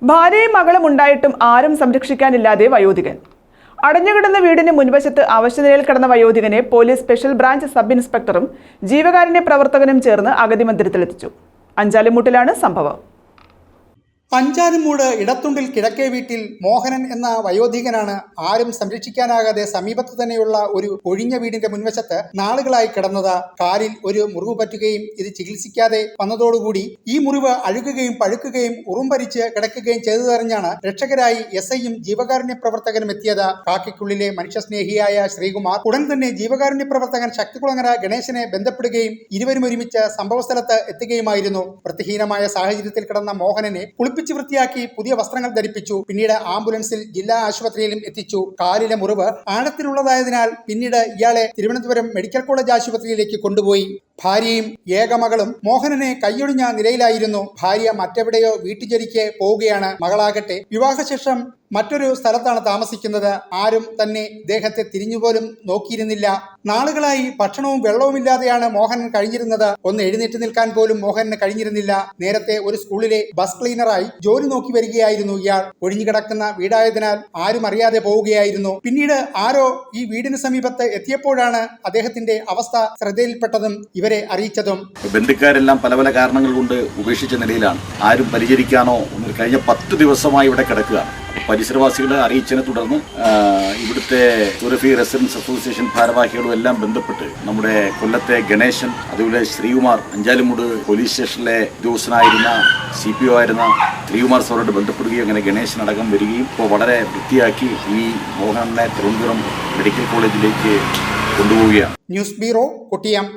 ഭാര്യയും മകളും ഉണ്ടായിട്ടും ആരും സംരക്ഷിക്കാനില്ലാതെ വയോധികൻ. അടഞ്ഞുകിടന്ന വീടിന് മുൻവശത്ത് അവശനിലയിൽ കിടന്ന വയോധികനെ പോലീസ് സ്പെഷ്യൽ ബ്രാഞ്ച് സബ് ഇൻസ്പെക്ടറും ജീവകാരുണ്യ പ്രവർത്തകനും ചേർന്ന് അഗതി മന്ദിരത്തിലെത്തിച്ചു. അഞ്ചാലുമൂട്ടിലാണ് സംഭവം. അഞ്ചാലുമൂട് ഇടത്തുണ്ടിൽ കിഴക്കേ വീട്ടിൽ മോഹനൻ എന്ന വയോധികനാണ് ആരും സംരക്ഷിക്കാനാകാതെ സമീപത്ത് തന്നെയുള്ള ഒരു ഒഴിഞ്ഞ വീടിന്റെ മുൻവശത്ത് നാളുകളായി കിടന്നത്. കാലിൽ ഒരു മുറിവ് പറ്റുകയും ഇത് ചികിത്സിക്കാതെ വന്നതോടുകൂടി ഈ മുറിവ് അഴുകുകയും പഴുക്കുകയും ഉറുമ്പരിച്ച് കിടക്കുകയും ചെയ്തതറിഞ്ഞാണ് രക്ഷകരായി SIയും ജീവകാരുണ്യ പ്രവർത്തകനും എത്തിയത്. കാക്കിക്കുള്ളിലെ മനുഷ്യസ്നേഹിയായ ശ്രീകുമാർ ഉടൻ തന്നെ ജീവകാരുണ്യ പ്രവർത്തകൻ ശക്തികുളങ്ങര ഗണേശനെ ബന്ധപ്പെടുകയും ഇരുവരും ഒരുമിച്ച് സംഭവസ്ഥലത്ത് എത്തുകയുമായിരുന്നു. വൃത്തിഹീനമായ സാഹചര്യത്തിൽ കിടന്ന മോഹനനെ വൃത്തിയാക്കി പുതിയ വസ്ത്രങ്ങൾ ധരിപ്പിച്ചു. പിന്നീട് ആംബുലൻസിൽ ജില്ലാ ആശുപത്രിയിലും എത്തിച്ചു. കാലിലെ മുറിവ് ആഴത്തിലുള്ളതായതിനാൽ പിന്നീട് ഇയാളെ തിരുവനന്തപുരം മെഡിക്കൽ കോളേജ് ആശുപത്രിയിലേക്ക് കൊണ്ടുപോയി. ഭാര്യയും ഏകമകളും മോഹനനെ കൈയൊഴിഞ്ഞ നിലയിലായിരുന്നു. ഭാര്യ മറ്റെവിടെയോ വീട്ടുജോലിക്ക് പോവുകയാണ്. മകളാകട്ടെ വിവാഹശേഷം മറ്റൊരു സ്ഥലത്താണ് താമസിക്കുന്നത്. ആരും തന്നെ ഇദ്ദേഹത്തെ തിരിഞ്ഞുപോലും നോക്കിയിരുന്നില്ല. നാളുകളായി ഭക്ഷണവും വെള്ളവുമില്ലാതെയാണ് മോഹനൻ കഴിഞ്ഞിരുന്നത്. ഒന്ന് എഴുന്നേറ്റ് നിൽക്കാൻ പോലും മോഹനന് കഴിഞ്ഞിരുന്നില്ല. നേരത്തെ ഒരു സ്കൂളിലെ ബസ് ക്ലീനറായി ജോലി നോക്കി വരികയായിരുന്നു ഇയാൾ. ഒഴിഞ്ഞുകിടക്കുന്ന വീടായതിനാൽ ആരും അറിയാതെ പോവുകയായിരുന്നു. പിന്നീട് ആരോ ഈ വീടിന് സമീപത്ത് എത്തിയപ്പോഴാണ് അദ്ദേഹത്തിന്റെ അവസ്ഥ ശ്രദ്ധയിൽപ്പെട്ടതും ഇവരെ അറിയിച്ചതും. ബന്ധുക്കാരെല്ലാം പല പല കാരണങ്ങൾ കൊണ്ട് ഉപേക്ഷിച്ച നിലയിലാണ്. ആരും പരിചരിക്കാനോ കഴിഞ്ഞ 10 ദിവസമായി ഇവിടെ കിടക്കുകയാണ്. പരിസരവാസികളെ അറിയിച്ചതിനെ തുടർന്ന് ഇവിടുത്തെ തുറഫി റെസിഡൻസ് അസോസിയേഷൻ ഭാരവാഹികളും എല്ലാം ബന്ധപ്പെട്ട് നമ്മുടെ കൊല്ലത്തെ ഗണേശൻ, അതുപോലെ ശ്രീകുമാർ, അഞ്ചാലുമൂട് പോലീസ് സ്റ്റേഷനിലെ ഉദ്യോഗസ്ഥനായിരുന്ന CPO ആയിരുന്ന ശ്രീകുമാർ സാറോട് ബന്ധപ്പെടുകയും അങ്ങനെ ഗണേശൻ അടക്കം വരികയും ഇപ്പോൾ വളരെ വൃത്തിയാക്കി ഈ മോഹനനെ തിരുവനന്തപുരം മെഡിക്കൽ കോളേജിലേക്ക് കൊണ്ടുപോവുകയാണ്. News bureau, Kottiyam.